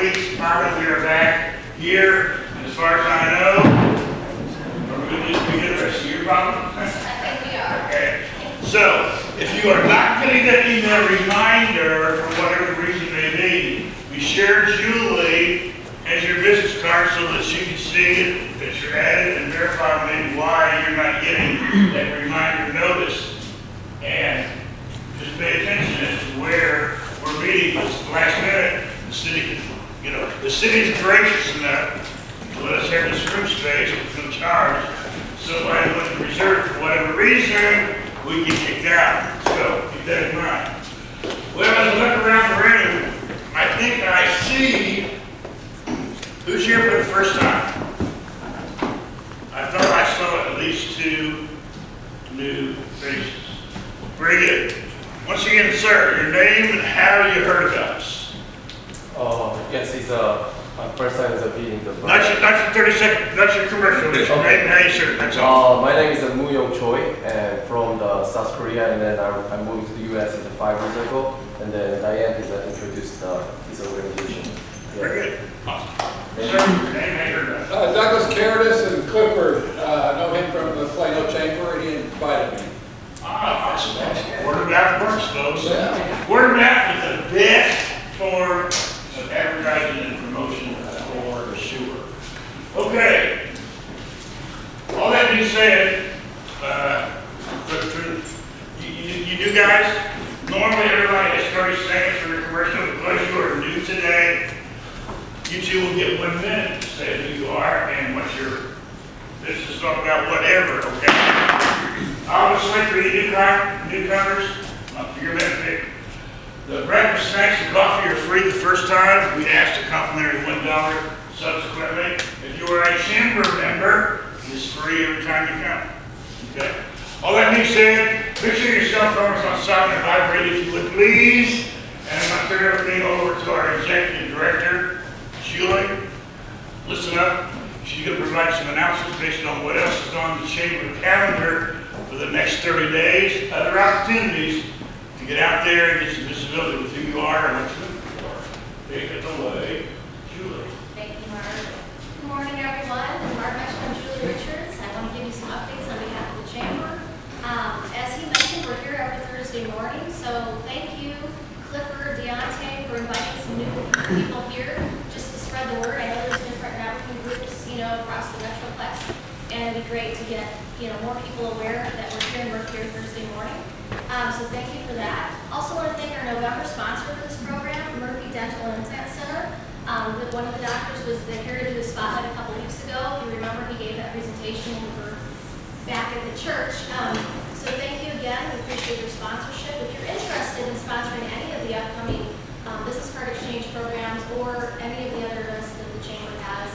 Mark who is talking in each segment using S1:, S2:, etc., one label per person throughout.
S1: weeks. Finally, we are back here. And as far as I know, are we going to get the rest of your problem?
S2: I think we are.
S1: Okay. So, if you are not getting that email reminder for whatever reason may be share Julie as your business card so that she can see it, that you're at it, and verify maybe why you're not getting that reminder notice. And just pay attention as to where we're meeting this last minute. The city can, the city is gracious enough to let us have this room space with no charge. Somebody wants to reserve for whatever reason, we get kicked out. So keep that in mind. Well, as I look around the room, I think I see who's here for the first time. I thought I saw at least 2 new faces. Very good. Once again, sir, your name and how you heard about us.
S3: Yes, it's first time is meeting the.
S1: Not your 30 second, not your commercial. It's your name and how you serve. That's all.
S3: My name is Moo Yong Choi, and from the South Korea, and then I moved to the U.S. 5 years ago, and then Raeann is introduced this organization. Yeah.
S1: Very good. Awesome. Sir, your name and how you heard about us.
S4: Douglas Caritas and Clifford, know him from the Plano Chamber, and he invited me.
S1: Awesome. Word of mouth works, folks.
S4: Yeah.
S1: Word of mouth is the best form of advertising and promotion for sure. Okay. All that being said, you guys, normally everybody has 30 seconds for the commercial. Because you are new today, you two will get 1 minute to say who you are and what your business is all about, whatever, okay? Obviously, for you newcomers, for your benefit, the breakfast, snacks, and coffee are free the first time. We ask a complimentary $1 subsequently. If you are a chamber member, it's free every time you come. Okay? All that being said, make sure your cell phone is on silent and vibrate if you would please. And I'm going to turn everything over to our executive director, Julie. Listen up. She's going to provide some announcements based on what else is on the chamber calendar for the next 30 days, other opportunities to get out there and get some visibility with who you are and what you're looking for. Take it away, Julie.
S2: Thank you, Mark. Good morning, everyone. Mark mentioned I'm Julie Richards. I want to give you some updates on behalf of the Chamber. As he mentioned, we're here every Thursday morning, so thank you, Clifford, Deontay, for inviting some new people here just to spread the word. I know there's different networking groups, across the Metroplex, and it'd be great to get, more people aware that we're here Thursday morning. So thank you for that. Also want to thank our November sponsor for this program, Murphy Dental and Implant Center. One of the doctors was here to do the spotlight a couple weeks ago. If you remember, he gave that presentation when we were back at the church. So thank you again. We appreciate your sponsorship. If you're interested in sponsoring any of the upcoming business card exchange programs or any of the other events that the Chamber has,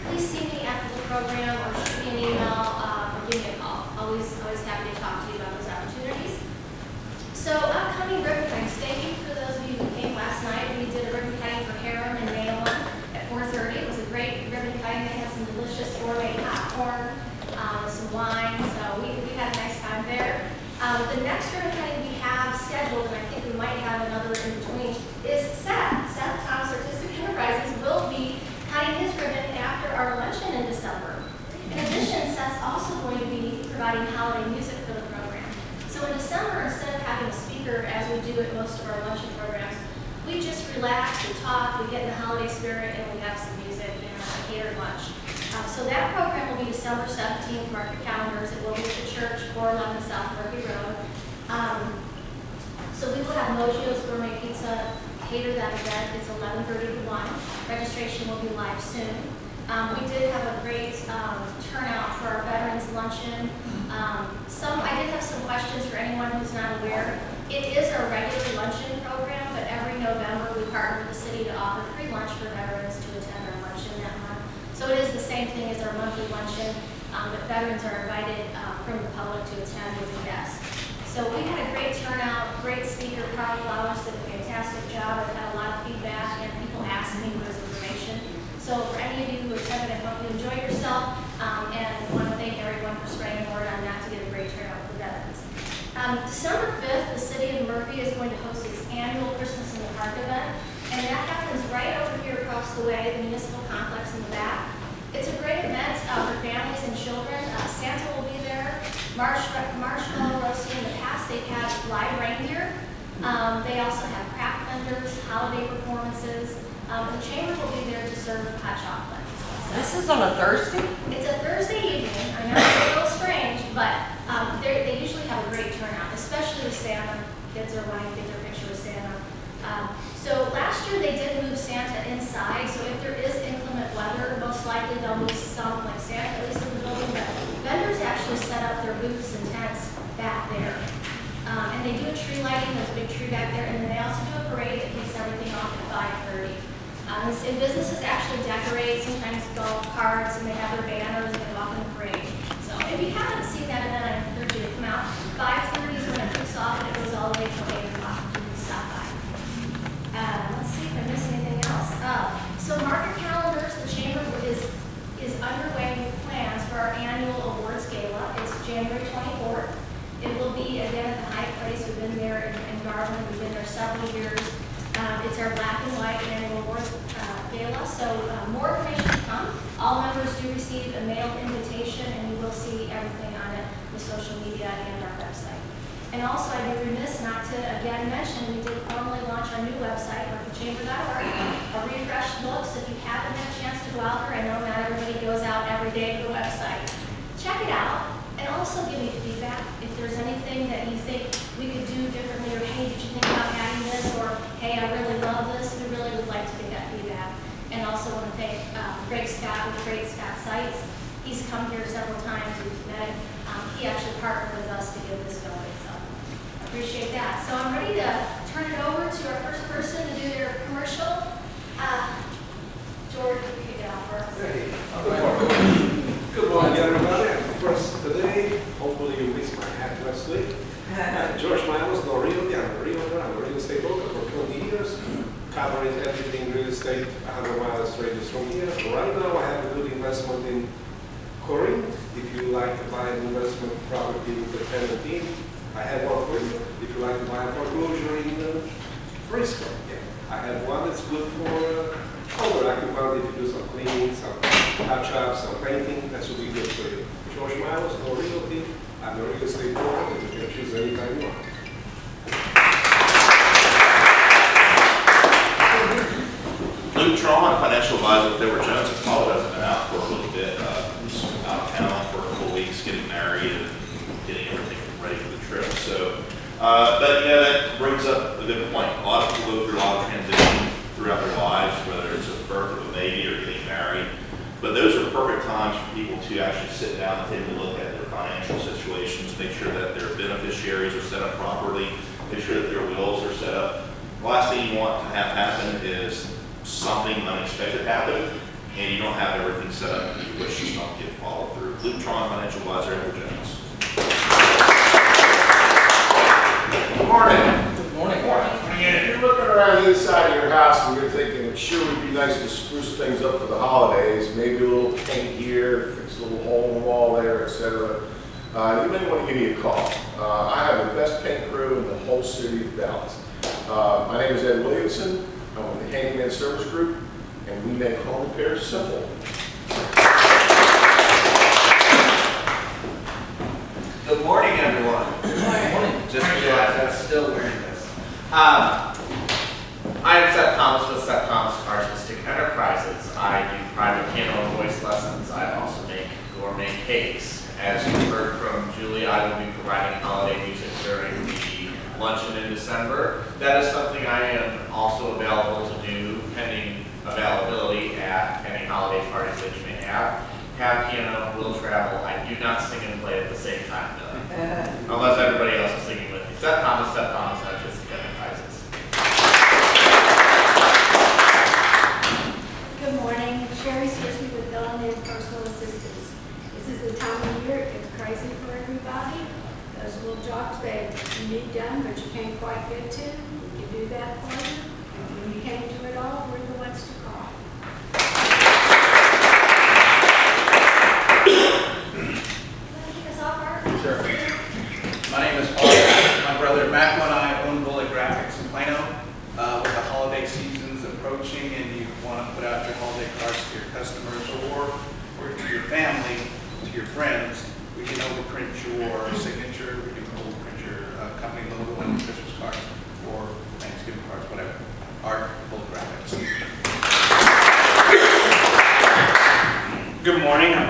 S2: please see me after the program or shoot me an email or give me a call. Always happy to talk to you about those opportunities. So upcoming ribbon cuttings. Thank you for those of you who came last night. We did a ribbon cutting for Raeann and Raeann at 4:30. It was a great ribbon cutting. They had some delicious gourmet popcorn, some wine. So we had a nice time there. The next ribbon cutting we have scheduled, and I think we might have another in between, is Seth. Seth Thomas Artistic Enterprises will be cutting his ribbon after our luncheon in December. In addition, Seth's also going to be providing holiday music for the program. So in December, instead of having a speaker as we do at most of our luncheon programs, we just relax, we talk, we get in the holiday spirit, and we have some music and a catered lunch. So that program will be December 17th. Mark your calendars. It will be at the church, 411 South Murphy Road. So we will have Mojo's Gourmet Pizza cater that event. It's 11:30 to 1. Registration will be live soon. We did have a great turnout for our veterans luncheon. I did have some questions for anyone who's not aware. It is our regular luncheon program, but every November we partner with the city to offer free lunch for veterans to attend our luncheon that month. So it is the same thing as our monthly luncheon, but veterans are invited from the public to attend with a guest. So we had a great turnout, great speaker. Carl Flowers did a fantastic job. I've had a lot of feedback and people asked me for his information. So for any of you who attended, I hope you enjoyed yourself, and I want to thank everyone for spreading the word on that to get a great turnout for veterans. December 5th, the city of Murphy is going to host its annual Christmas in the Park event, and that happens right over here across the the way, the municipal complex in the back. It's a great event for families and children. Santa will be there. Marshmallow roasting. In the past, they've had live reindeer. They also have craft vendors, holiday performances. The chamber will be there to serve hot chocolate. So
S5: This is on a Thursday?
S2: it's a Thursday evening. I know it's a little strange, but they usually have a great turnout, especially with Santa. Kids are wanting to get their picture with Santa. So last year they did move Santa inside, so if there is inclement weather, most likely they'll move some like Santa, at least in the building, but vendors actually set up their booths and tents back there. And they do a tree lighting, there's a big tree back there, and then they also do a parade that kicks everything off at 5:30. And businesses actually decorate, sometimes golf carts, and they have their banners, and they walk in the parade. So if you haven't seen that event, I encourage you to come out. 5:30 is when it kicks off, and it goes all the way till 8 o'clock. You can stop by. Let's see if I missed anything else. So mark your calendars. The chamber is underway with plans for our annual awards gala. It's January 24th. It will be again at the High Place. We've been there in Garland. We've been there several years. It's our black and white annual awards gala. So more information to come. All members do receive a mailed invitation, and you will see everything on it, the social media and our website. And also, I'd be remiss not to again mention, we did formally launch our new website, workthechamber.org, a refreshed look. So if you haven't had a chance to go out there, I know not everybody goes out every day to the website. Check it out, and also give me feedback. If there's anything that you think we could do differently, or hey, did you think about adding this, or hey, I really love this, we really would like to get that feedback. And also want to thank Greg Scott with Great Scott Sites. He's come here several times, we've met. He actually partnered with us to get this going. Appreciate that. So I'm ready to turn it over to our first person to do their commercial. George, you kick it off for us.
S6: Hey, good morning, everybody. First today, hopefully you missed my hat last week. George Miles, no Rio, I'm a real estate broker for 20 years, covering everything real estate, 100 miles radius from here. Right now I have a good investment in Corinth. If you like to buy an investment property with a tenant in, I have one for you. If you like to buy a foreclosure in Frisco, I have one that's good for older occupant. If you do some cleaning, some touch-ups, some painting, that should be good for you. George Miles, no realty. I'm a real estate broker, and you can choose anytime you want.
S7: Luke Tron, financial advisor with Deborah Jones. Apologize, I've been out for a little bit. Was out of town for a couple weeks, getting married and getting everything ready for the trip. So, but yeah, that brings up a good point. A lot of people go through a lot of transition throughout their lives, whether it's a birth of a baby or getting married. But those are perfect times for people to actually sit down and take a look at their financial situations, make sure that their beneficiaries are set up properly, make sure that their wills are set up. The last thing you want to have happen is something unexpected happen, and you don't have everything set up and your wishes don't get followed through. Luke Tron, financial advisor, Deborah Jones.
S8: Good morning.
S4: Good morning.
S8: If you're looking around the inside of your house and you're thinking it sure would be nice to spruce things up for the holidays, maybe a little paint here, fix a little hole in the wall there, etc., you may want to give me a call. I have the best paint crew in the whole city of Dallas. My name is Ed Williamson. I'm with the Handyman Service Group, and we make home repairs simple.
S9: Good morning, everyone.
S4: Good morning.
S9: Just realized I'm still wearing this. I am Seth Thomas with Seth Thomas Artistic Enterprises. I do private piano and voice lessons. I also make gourmet cakes. As you heard from Julie, I will be providing holiday music during the luncheon in December. That is something I am also available to do pending availability at any holiday parties that you may have. Have piano, will travel. I do not sing and play at the same time though. Unless everybody else is singing with me. Seth Thomas, Artistic Enterprises.
S10: Good morning, Sherry Searcy with Delaunay Personal Assistance. This is the time of year, it gets crazy for everybody. Those little jobs that you need done but you can't quite get to, we can do that for you. And when you can't do it all, we're the ones to call.
S11: Sure. My name is Paul. My brother Matt and I own Bullet Graphics in Plano. With the holiday seasons approaching and you want to put out your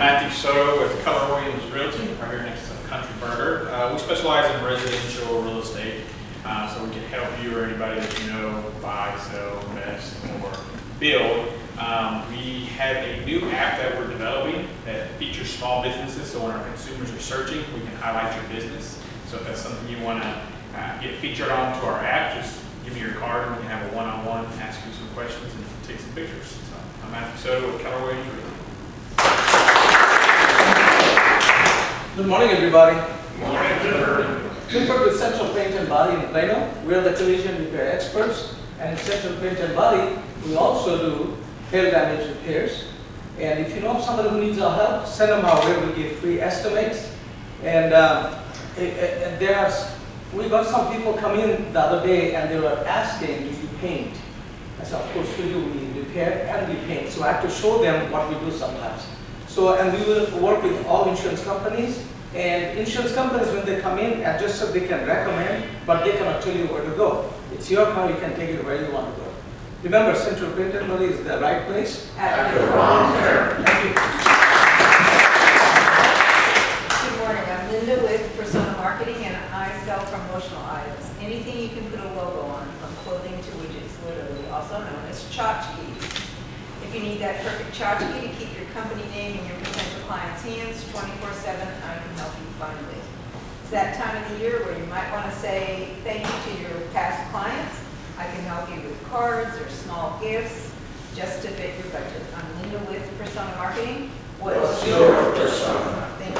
S11: Matthew Soto with Keller Williams Realty, right here next to Country Burger. We specialize in residential real estate, so we can help you or anybody that you know buy, sell, invest, or build. We have a new app that we're developing that features small businesses, so when our consumers are searching, we can highlight your business. So if that's something you want to get featured onto our app, just give me your card and we can have a one-on-one, ask you some questions and take some pictures. So I'm Matthew Soto with Keller Williams Realty.
S5: Good morning, everybody.
S1: Morning, Jennifer.
S5: Clifford with Central Paint and Body in Plano. We are the collision repair experts. And in Central Paint and Body, we also do hail damage repairs. And if you know somebody who needs our help, send them our way. We give free estimates. And we got some people come in the other day and they were asking, do you paint? I said, of course we do. We repair and we paint. So I have to show them what we do sometimes. So, and we will work with all insurance companies. And insurance companies, when they come in, just so they can recommend, but they cannot tell you where to go. It's your car, you can take it where you want to go. Remember, Central Paint and Body is the right place.
S12: At the wrong turn.
S5: Thank you.
S12: Good morning, I'm Linda with Persona Marketing, and I sell promotional items. Anything you can put a logo on, from clothing to widgets, literally, also known as tchotchkes. If you need that perfect tchotchke to keep your company name in your potential clients' hands 24/7, I can help you find it. It's that time of the year where you might want to say thank you to your past clients. I can help you with cards or small gifts, just to fit your budget. I'm Linda with Persona Marketing. What's your persona? Thank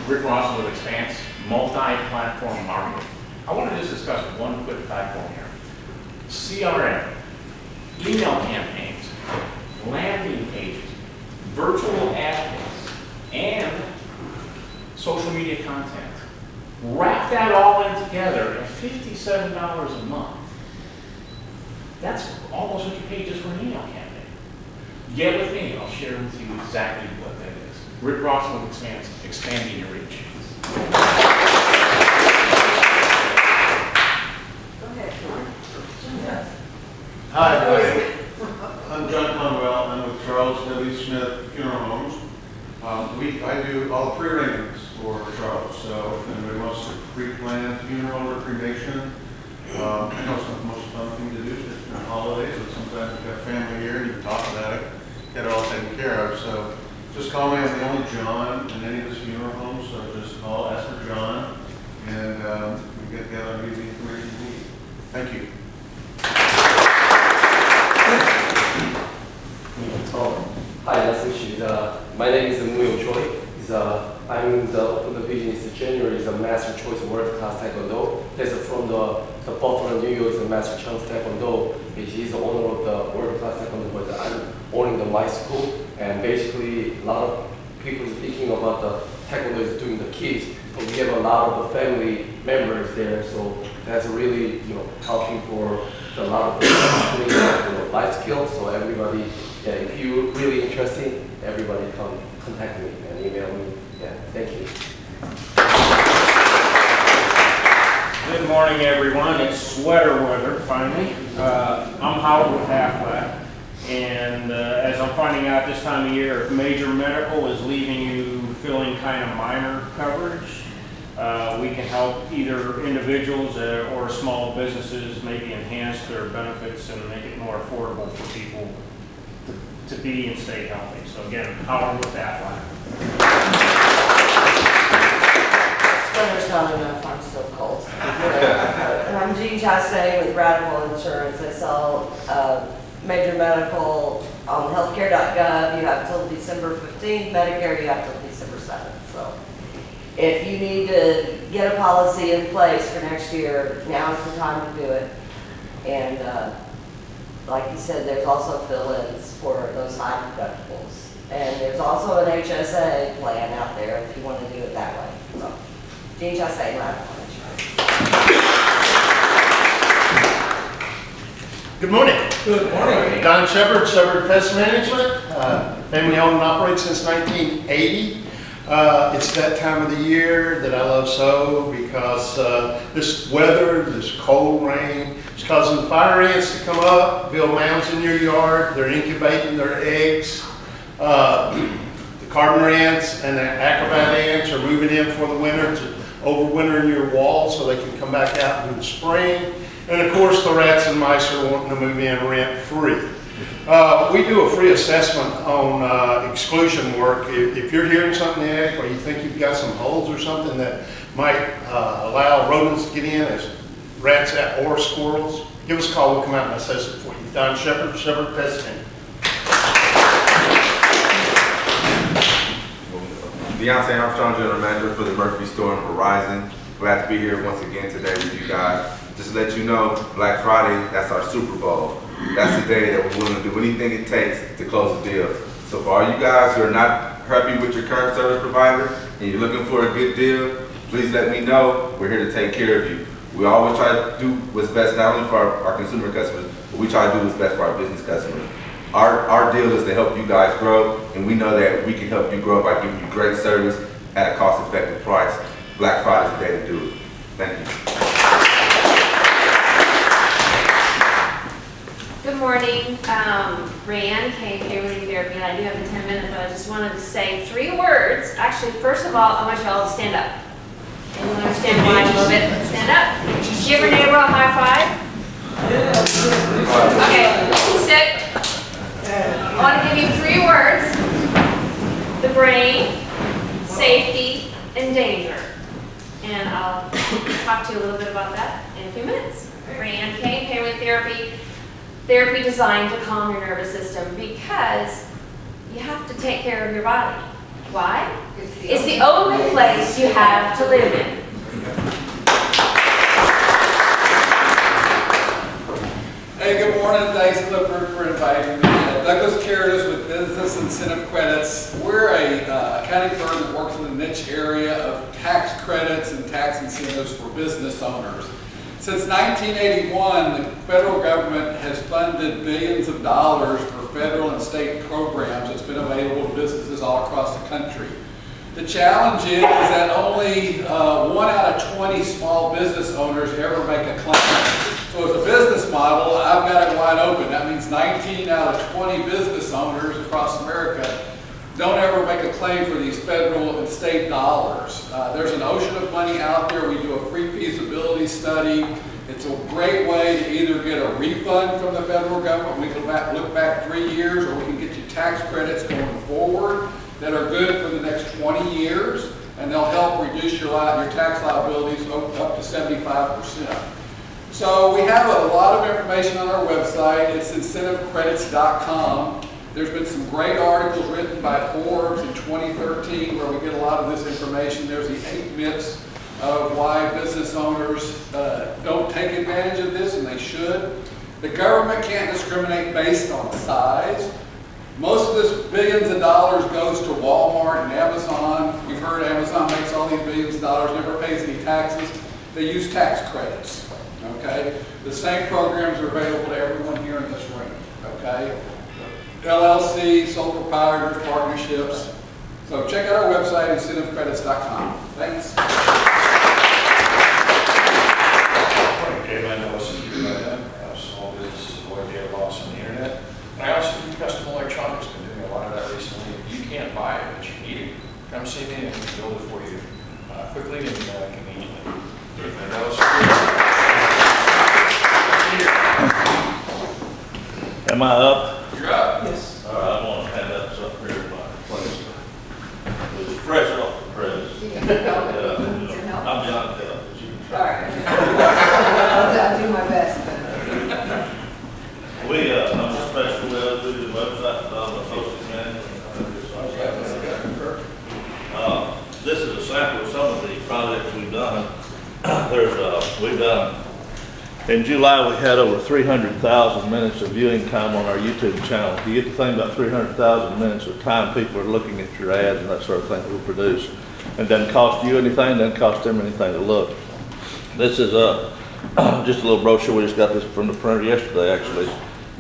S12: you.
S13: Rick Ross with Expanse, multi-platform marketing. I want to just discuss one quick platform here. CRM, email campaigns, landing pages, virtual admins, and social media content. Wrap that all in together at $57 a month. That's almost what you pay just for an email campaign. Get with me, I'll share with you exactly what that is. Rick Ross with Expanse, expanding your reach.
S12: Go ahead, George.
S14: Hi, everybody. I'm John Conwell. I'm with Charles W. Smith Funeral Homes. I do all the pre-arrangements for Charles. So if anybody wants to pre-plan funeral or cremation, I know it's not the most fun thing to do just for holidays, but sometimes we've got family here and you can talk about it, get it all taken care of. So just call me. I'm the only John in any of his funeral homes. So just call, ask for John, and we get together and give you the information you need. Thank you.
S3: Hi, nice to meet you. My name is Muyo Choi. I'm the business January is a Master Choice World Class Taekwondo. He's from the Buffalo, New York, is a Master Chance Taekwondo. He's the owner of the World Class Taekwondo, but I'm owning my school. And basically, a lot of people speaking about the Taekwondo is doing the kids, but we have a lot of the family members there. So that's really, helping for a lot of the life skills. So everybody. Yeah, if you're really interested, everybody come contact me and email me. Yeah, thank you.
S15: Good morning, everyone. It's sweater weather, finally. I'm Howard with Halfway, and as I'm finding out this time of year, major medical is leaving you feeling kind of minor coverage. We can help either individuals or small businesses maybe enhance their benefits and make it more affordable for people to be and stay healthy. So again, Howard with Halfway.
S16: Winter's not enough, I'm still cold. And I'm Jean Chassé with Radical Insurance. I sell major medical on healthcare.gov. You have till December 15th. Medicare, you have till December 7th. So if you need to get a policy in place for next year, now's the time to do it. And like you said, there's also fill-ins for those high deductibles. And there's also an HSA plan out there if you want to do it that way. So, Jean Chassé, Radical Insurance.
S14: Good morning.
S5: Good morning.
S14: Don Shepard, Shepard Pest Management. Family owned and operated since 1980.
S17: It's that time of the year that I love so because this weather, this cold rain, is causing fire ants to come up, build mounds in your yard. They're incubating their eggs. The carpenter ants and the acrobat ants are moving in for the winter to overwinter in your wall so they can come back out in the spring. And of course, the rats and mice are wanting to move in rent-free. We do a free assessment on exclusion work. If you're hearing something in the attic or you think you've got some holes or something that might allow rodents to get in, as rats or squirrels, give us a call. We'll come out and assess it for you. Don Shepard, Shepard Pesting.
S18: Deontay Armstrong, General Manager for the Murphy Store in Horizon. Glad to be here once again today with you guys. Just to let you know, Black Friday, that's our Super Bowl. That's the day that we're willing to do anything it takes to close a deal. So for all you guys who are not happy with your current service provider and you're looking for a good deal, please let me know. We're here to take care of you. We always try to do what's best not only for our consumer customers, but we try to do what's best for our business customers. Our deal is to help you guys grow, and we know that we can help you grow by giving you great service at a cost-effective price. Black Friday is the day to do it. Thank you.
S19: Good morning, Raeann, Cain, Therapy, and I do have the 10 minutes, but I just wanted to say 3 words. Actually, first of all, I want you all to stand up. And you understand why a little bit? Stand up. Give your neighbor a high five. Okay, sit. I want to give you 3 words. The brain, safety, and danger. And I'll talk to you a little bit about that in a few minutes. Raeann, Cain, Therapy. Therapy designed to calm your nervous system because you have to take care of your body. Why? It's the only place you have to live in.
S4: Hey, good morning. Thanks, Clifford, for inviting me. Douglas Caritas with Business Incentive Credits. We're a accounting firm that works in the niche area of tax credits and tax incentives for business owners. Since 1981, the federal government has funded billions of dollars for federal and state programs that's been available to businesses all across the country. The challenge is that only 1 out of 20 small business owners ever make a claim. So as a business model, I've got it wide open. That means 19 out of 20 business owners across America don't ever make a claim for these federal and state dollars. There's an ocean of money out there. We do a free feasibility study. It's a great way to either get a refund from the federal government. We can look back 3 years, or we can get you tax credits going forward that are good for the next 20 years, and they'll help reduce your tax liabilities up to 75%. So we have a lot of information on our website. It's incentivecredits.com. There's been some great articles written by Forbes in 2013 where we get a lot of this information. There's the 8 myths of why business owners don't take advantage of this, and they should. The government can't discriminate based on size. Most of this billions of dollars goes to Walmart and Amazon. You've heard Amazon makes all these billions of dollars, never pays any taxes. They use tax credits, okay? The same programs are available to everyone here in this room, okay? LLC, sole proprietors, partnerships. So check out our website, incentivecredits.com. Thanks.
S20: Everybody knows small businesses avoid get lost on the internet. I also do custom electronics. Been doing a lot of that recently. If you can't buy it, but you need it, come see me and we'll build it for you quickly and conveniently. And that was
S21: Am I up?
S20: You're up.
S5: Yes.
S21: All right, I want to hand up something here to my place. It was fresh off the press. I'm beyond help.
S12: All right. I'll do my best.
S21: I'm a special well through the website, I'm a social manager. This is a sample of some of the projects we've done. We've done, in July we had over 300,000 minutes of viewing time on our YouTube channel. You get the thing about 300,000 minutes of time people are looking at your ads and that sort of thing that we produce. It doesn't cost you anything, doesn't cost them anything to look. This is just a little brochure. We just got this from the printer yesterday actually.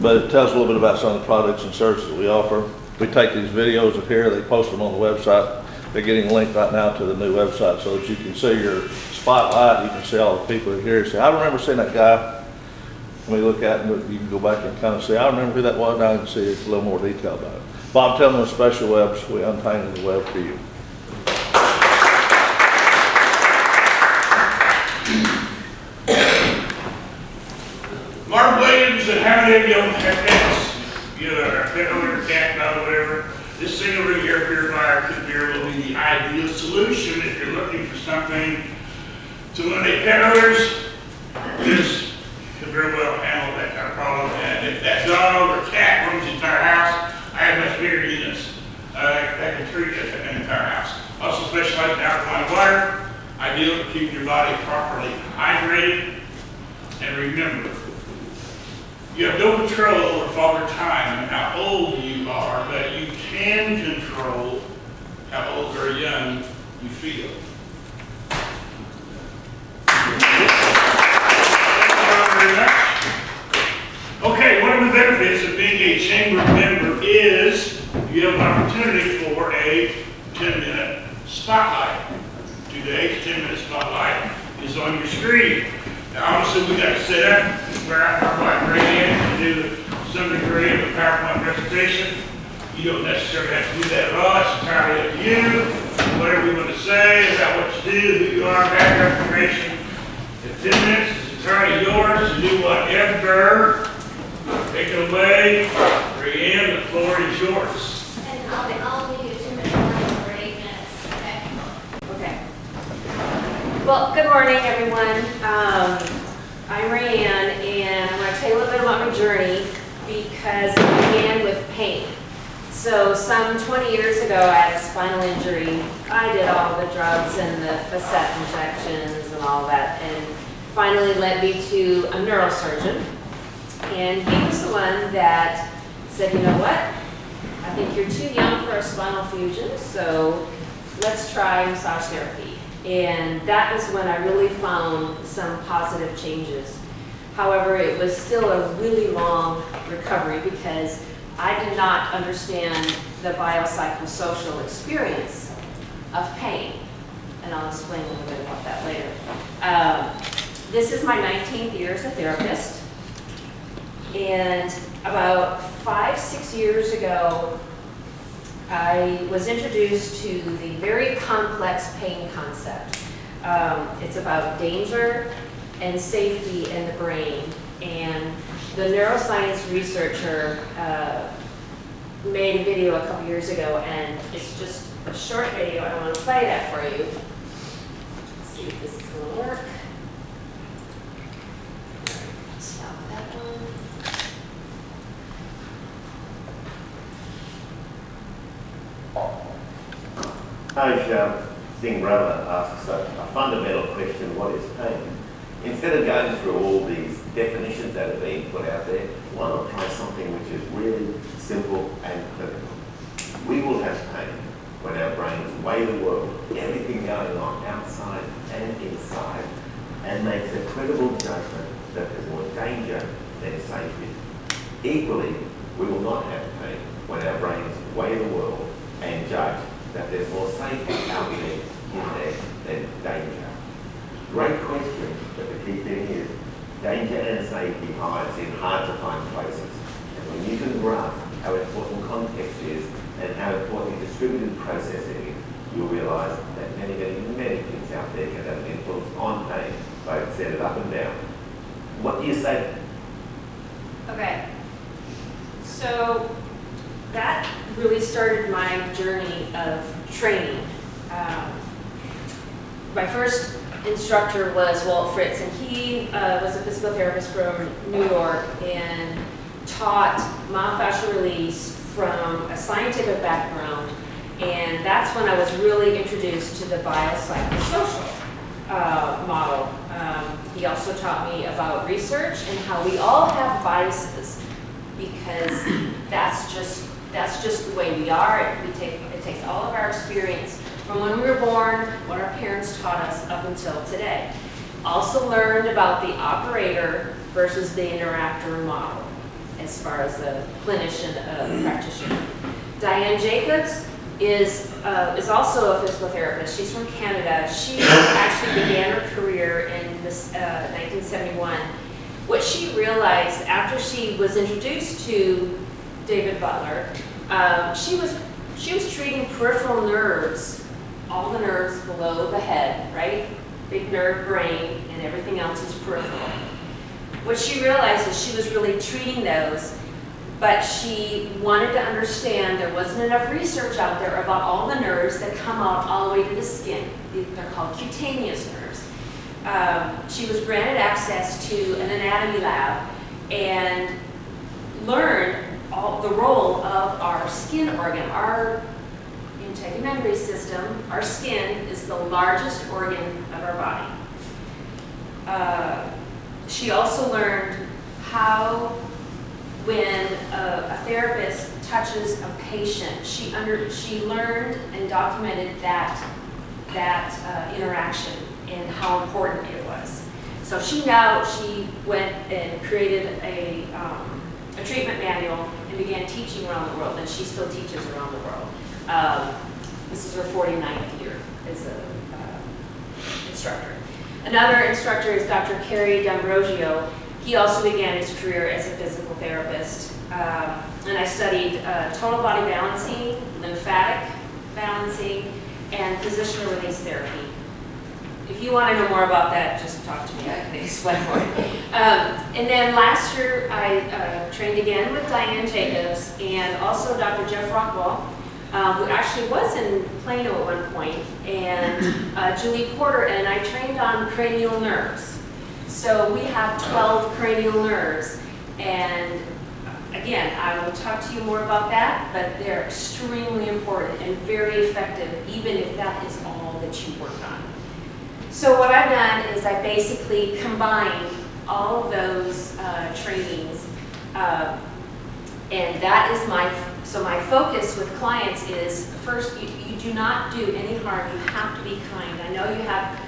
S21: But it tells a little bit about some of the products and services we offer. We take these videos of here, they post them on the website. they're getting linked right now to the new website so that you can see your spotlight, you can see all the people here. Say, I remember seeing that guy. When we look at it, you can go back and kind of see, I remember who that was, now you can see it's a little more detail about it. Bob, tell them the special webs, we untangle the web for you.
S1: Mark Williams and how many of you have pets? You know, a pet owner, cat, dog, whatever. This single room air purifier will be the ideal solution if you're looking for something to eliminate pet odors. This could very well handle that kind of problem. And if that dog or cat roams the entire house, I have much bigger units that can treat an entire house. Also specialize in alkaline water, ideal for keeping your body properly hydrated. And remember, you have no control over Father Time and how old you are, but you can control how old or young you feel. Okay, one of the benefits of being a chamber member is you have an opportunity for a 10-minute spotlight. Today's 10-minute spotlight is on your screen. Now, obviously, we got to set up where our Raeann to do some degree of a PowerPoint presentation. You don't necessarily have to do that at all. It's entirely up to you. Whatever you want to say about what you do, who you are, background information. In 10 minutes, it's entirely yours to do whatever. Take it away. Raeann, the floor is yours.
S19: And I'll leave you 2 minutes warning for 8 minutes, okay? Okay. Well, good morning, everyone. I'm Raeann, and I'm going to tell you a little bit about my journey because it began with pain. So some 20 years ago, I had a spinal injury. I did all the drugs and the facet injections and all that, and finally led me to a neurosurgeon. And he was the one that said, you know what? I think you're too young for a spinal fusion, so let's try massage therapy. And that was when I really found some positive changes. However, it was still a really long recovery because I did not understand the biopsychosocial experience of pain. And I'll explain a little bit about that later. This is my 19th year as a therapist. And about 5-6 years ago, I was introduced to the very complex pain concept. It's about danger and safety in the brain. And the neuroscience researcher made a video a couple years ago, and it's just a short video. I want to play that for you. Let's see if this is going to work. Stop that one.
S2: Haj Singh Rama asks a fundamental question, what is pain? Instead of going through all these definitions that are being put out there, why not try something which is really simple and clinical? We will have pain when our brains weigh the world, everything going on outside and inside, and makes a credible judgment that there's more danger than safety. Equally, we will not have pain when our brains weigh the world and judge that there's more safety out there in there than danger. Great question, but the key thing is danger and safety hides in hard to find places. And when you can grasp how important context is and how important distributed processing is, you'll realise that many things out there can have an influence on pain, both set it up and down. What do you say?
S19: Okay. So that really started my journey of training. My first instructor was Walt Fritz, and he was a physical therapist from New York and taught myofascial release from a scientific background. And that's when I was really introduced to the biopsychosocial model. He also taught me about research and how we all have biases, because that's just the way we are. It takes all of our experience from when we were born, what our parents taught us up until today. Also learned about the operator versus the interactor model as far as the clinician practitioner. Diane Jacobs is also a physical therapist. She's from Canada. She actually began her career in this 1971. What she realized after she was introduced to David Butler, she was treating peripheral nerves, all the nerves below the head, right? Big nerve, brain, and everything else is peripheral. What she realized is she was really treating those, but she wanted to understand there wasn't enough research out there about all the nerves that come out all the way to the skin. They're called cutaneous nerves. She was granted access to an anatomy lab and learned the role of our skin organ, our integumentary system. Our skin is the largest organ of our body. She also learned how, when a therapist touches a patient, she learned and documented that interaction and how important it was. So she went and created a treatment manual and began teaching around the world, and she still teaches around the world. This is her 49th year as an instructor. Another instructor is Dr. Kerry D'Ambrosio. He also began his career as a physical therapist. And I studied total body balancing, lymphatic balancing, and positional release therapy. If you want to know more about that, just talk to me. I can explain more. And then last year, I trained again with Diane Jacobs and also Dr. Jeff Rockwell, who actually was in Plano at one point, and Julie Porter, and I trained on cranial nerves. So we have 12 cranial nerves, and again, I will talk to you more about that, but they're extremely important and very effective, even if that is all that you work on. So what I've done is I basically combined all of those trainings, and that is my focus with clients is, first, you do not do any harm. You have to be kind. I know you have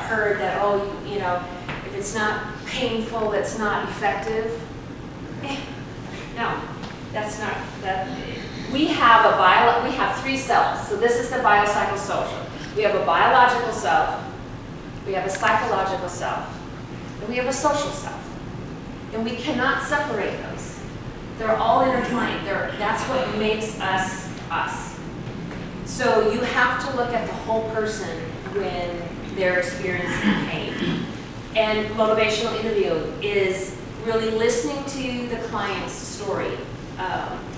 S19: heard that, if it's not painful, that's not effective. No, that's not, we have 3 cells. So this is the biopsychosocial. We have a biological self, we have a psychological self, and we have a social self. And we cannot separate those. They're all intertwined. That's what makes us us. So you have to look at the whole person when they're experiencing pain. And motivational interview is really listening to the client's story,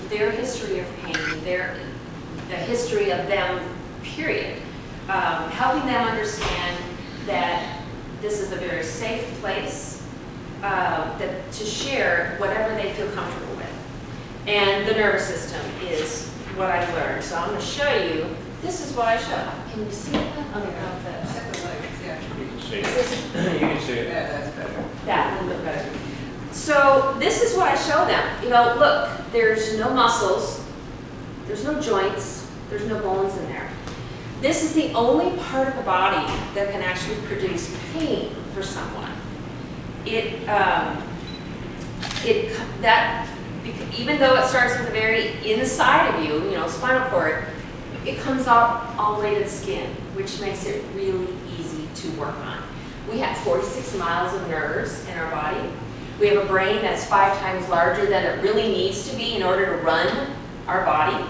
S19: their history of pain, the history of them, period. Helping them understand that this is a very safe place to share whatever they feel comfortable with. And the nervous system is what I've learned. So I'm going to show you. This is what I show. Can you see that? Okay,
S20: Yeah.
S15: You can see it. You can see it.
S20: Yeah, that's better.
S19: That, a little bit better. So this is what I show them. Look, there's no muscles, there's no joints, there's no bones in there. This is the only part of the body that can actually produce pain for someone. Even though it starts with the very inside of you, spinal cord, it comes out all the way to the skin, which makes it really easy to work on. We have 46 miles of nerves in our body. We have a brain that's 5 times larger than it really needs to be in order to run our body.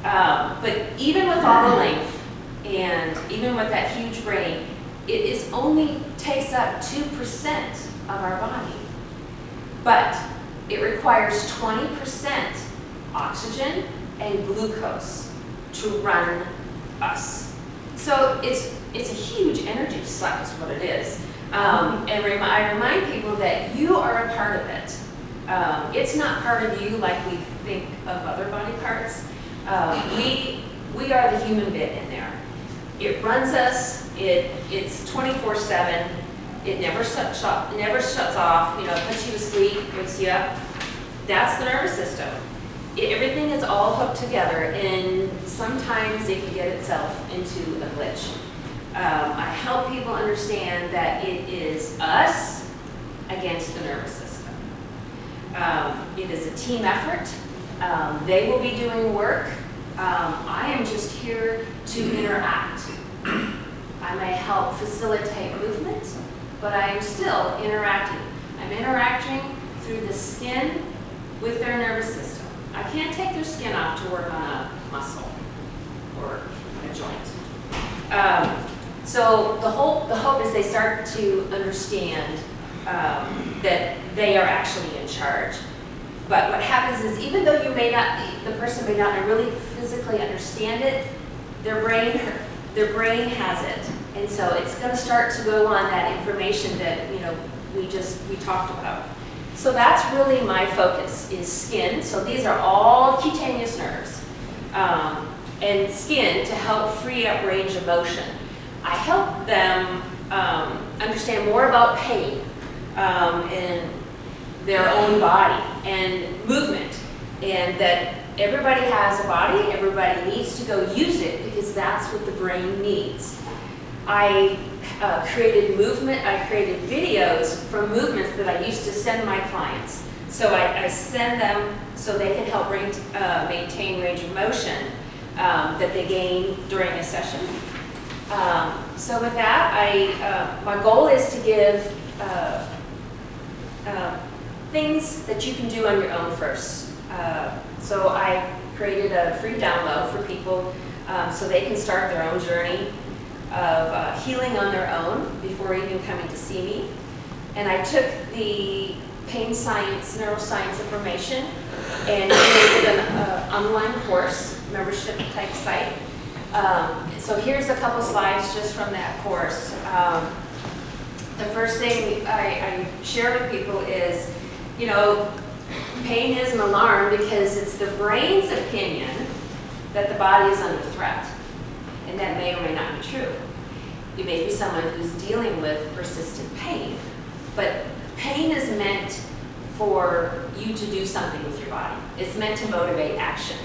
S19: But even with all the length, and even with that huge brain, it only takes up 2% of our body. But it requires 20% oxygen and glucose to run us. So it's a huge energy suck is what it is. And I remind people that you are a part of it. It's not part of you like we think of other body parts. We are the human bit in there. It runs us. It's 24/7. It never shuts off. Puts you to sleep, wakes you up. That's the nervous system. Everything is all hooked together, and sometimes it can get itself into a glitch. I help people understand that it is us against the nervous system. It is a team effort. They will be doing work I am just here to interact. I may help facilitate movement, but I am still interacting. I'm interacting through the skin with their nervous system. I can't take their skin off to work on a muscle or a joint. So the hope is they start to understand that they are actually in charge. But what happens is, even though the person may not really physically understand it, their brain has it, and so it's going to start to go on that information that we talked about. So that's really my focus is skin. So these are all cutaneous nerves, and skin to help free up range of motion. I help them understand more about pain and their own body and movement, and that everybody has a body, everybody needs to go use it because that's what the brain needs. I created videos from movements that I used to send my clients. So I send them so they can help maintain range of motion that they gain during a session. So with that, my goal is to give things that you can do on your own first. So I created a free download for people so they can start their own journey of healing on their own before even coming to see me. And I took the pain science, neuroscience information and created an online course, membership type site. So here's a couple slides just from that course. The first thing I share with people is, pain is an alarm because it's the brain's opinion that the body is under threat. And that may or may not be true. You may be someone who's dealing with persistent pain, but pain is meant for you to do something with your body. It's meant to motivate action.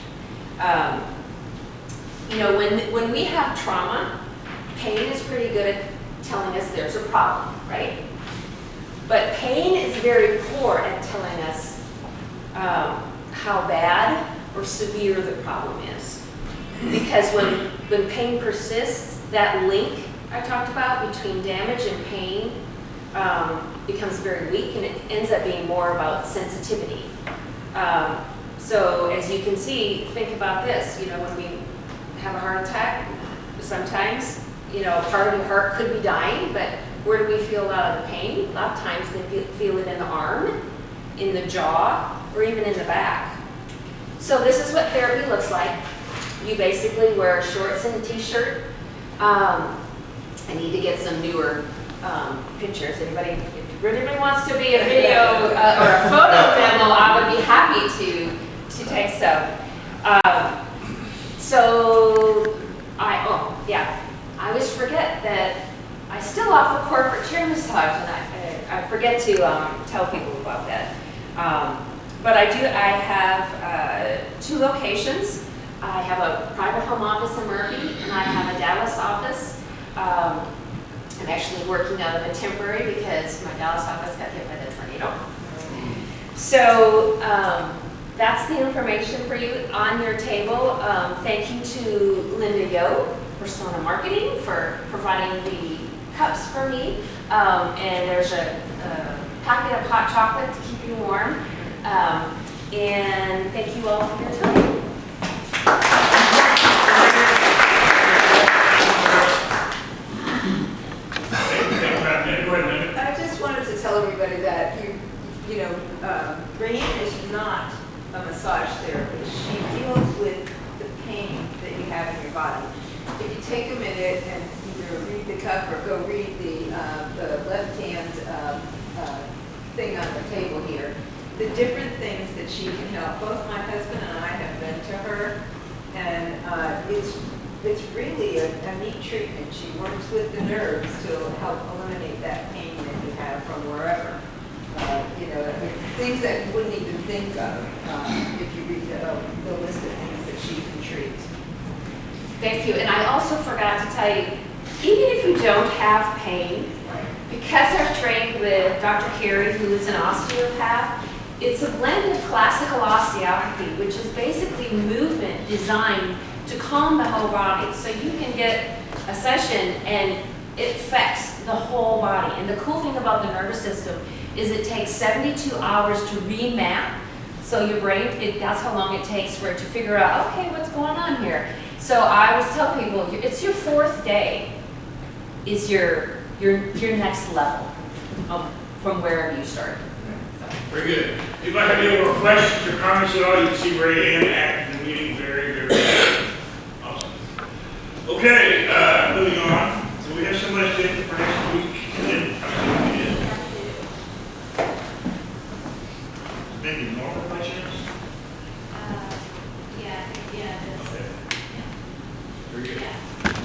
S19: When we have trauma, pain is pretty good at telling us there's a problem, right? But pain is very poor at telling us how bad or severe the problem is. Because when pain persists, that link I talked about between damage and pain becomes very weak, and it ends up being more about sensitivity. So as you can see, think about this, when we have a heart attack, sometimes, part of your heart could be dying, but where do we feel a lot of the pain? A lot of times they feel it in the arm, in the jaw, or even in the back. So this is what therapy looks like. You basically wear shorts and a t-shirt. I need to get some newer pictures. Anybody, if really wants to be a video or a photo demo, I would be happy to take some. I always forget that I still offer corporate chair massage, and I forget to tell people about that. But I have 2 locations. I have a private home office in Murphy, and I have a Dallas office. I'm actually working out of a temporary because my Dallas office got hit by the tornado. So that's the information for you on your table. Thank you to Linda Yo, Persona Marketing, for providing the cups for me. And there's a packet of hot chocolate to keep you warm. And thank you all for your time.
S12: I just wanted to tell everybody that Raeann is not a massage therapist. She deals with the pain that you have in your body. If you take a minute and either read the cup or go read the left-hand thing on the table here, the different things that she can help. Both my husband and I have been to her, and it's really a neat treatment. She works with the nerves to help eliminate that pain that you have from wherever. Things that you wouldn't even think of if you read the list of things that she can treat.
S19: Thank you. And I also forgot to tell you, even if you don't have pain, because I've trained with Dr. Carey, who is an osteopath, It's a blend of classical osteopathy, which is basically movement designed to calm the whole body. So you can get a session and it affects the whole body. And the cool thing about the nervous system is it takes 72 hours to remap. So your brain, that's how long it takes for it to figure out, okay, what's going on here? So I always tell people, it's your 4th day is your next level from wherever you started.
S1: Very good. If I have any more questions or comments at all, you can see Raeann at the meeting very, very good. Awesome. Okay, moving on. So we have somebody scheduled for next week. Maybe Norman by chance?
S19: Yeah.
S1: Okay. Very good.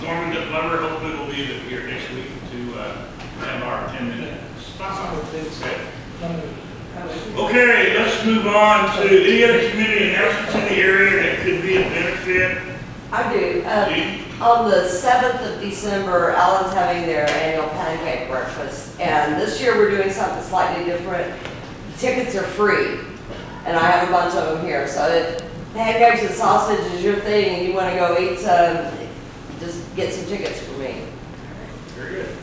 S1: Norman Glover hopefully will be here next week to have our 10-minute spot. Okay, let's move on to any other community announcements in the area that could be a benefit.
S16: I do. On the 7th of December, Allen's having their annual pancake breakfast. And this year we're doing something slightly different. Tickets are free. And I have a bunch of them here. So if pancakes and sausage is your thing and you want to go eat some, just get some tickets for me.
S1: Very good.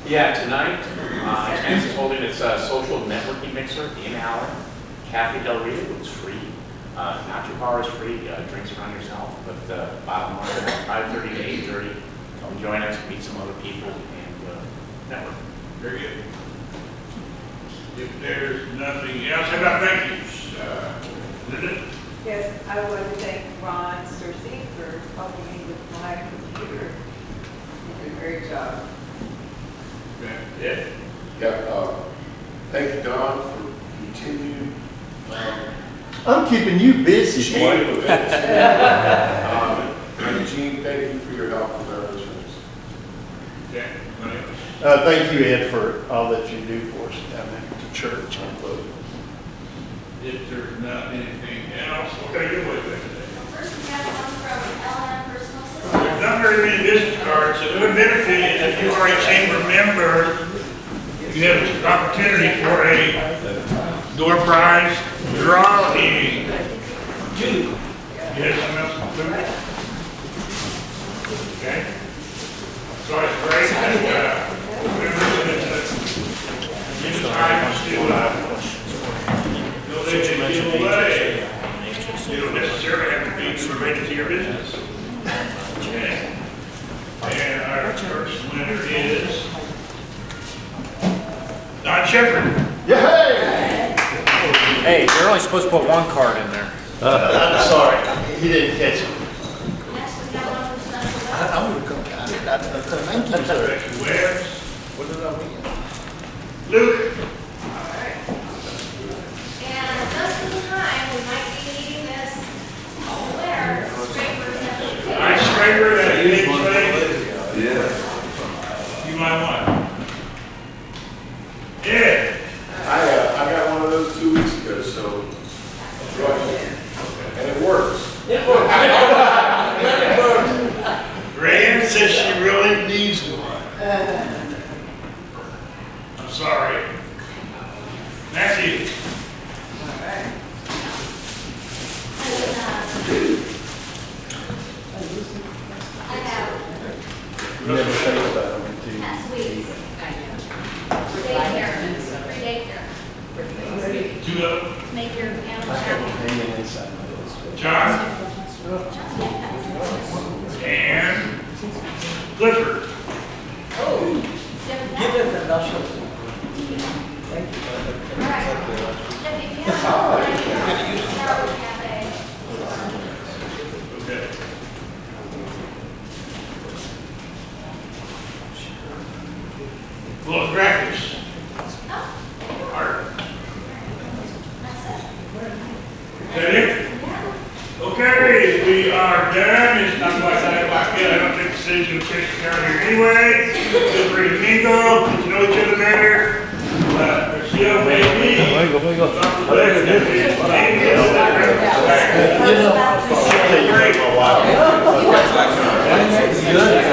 S13: Yeah, tonight, Chance is holding its social networking mixer in Allen, Cafe Del Rio. It's free. Nacho bar is free. Drinks around yourself. But bottom line, 5:30 to 8:30. Come join us, meet some other people, and network.
S1: Very good. If there's nothing else, how about thank yous? Linda?
S12: Yes, I would like to thank Ron Cersei for helping me with my computer. You did a great job.
S1: Yeah.
S8: Yeah, thank you, Don, for continuing.
S17: I'm keeping you busy,
S8: Gene,
S17: boy.
S8: and Gene, thank you for your help with our insurance.
S1: Okay.
S17: Thank you, Ed, for all that you do for us down there at the church.
S1: If there's not anything else, okay, you're with it.
S10: First, we have one from LM Personal Assistance.
S1: There's not very many business cards, so the benefit is if you are a chamber member, you have an opportunity for a door prize drawing. You have something else? Okay. So it's great that members use time to you don't necessarily have to be related to your business. Okay. And our first winner is Don Shepherd.
S17: Yay!
S11: Hey, you're only supposed to put one card in there.
S17: I'm sorry, he didn't catch it.
S10: Next, we have one from Central
S17: I'm gonna come down here. Thank you, sir.
S1: Webbs.
S17: What did I win?
S1: Luke.
S10: And just for the time, we might be needing this winner, scrapers at the table.
S1: Nice scraper that you didn't trade.
S18: Yeah.
S1: You might want. Yeah.
S8: I got one of those 2 weeks ago, so and it works.
S1: Raeann says she really needs one. I'm sorry. Matthew.
S10: I have
S17: Never think about them until
S10: pet sweets. Daycare, free daycare.
S1: Two of them.
S10: Make your animal
S17: I have them
S10: happy.
S17: hanging inside my little
S1: John. And Clifford.
S5: Oh,
S10: Different
S5: give
S10: than
S5: it a national. Thank you.
S10: All right. If you have Starwood Cafe.
S1: Okay. Well, graphics.
S10: Oh,
S1: Art.
S10: that's it.
S1: Is that it? Okay, we are done. It's not quite 9 o'clock yet. I don't think the city's going to take the down here anyway. Feel free to mingle, get to know each other better. Michelle, maybe.
S17: I'll tell you about my wife.
S16: Good.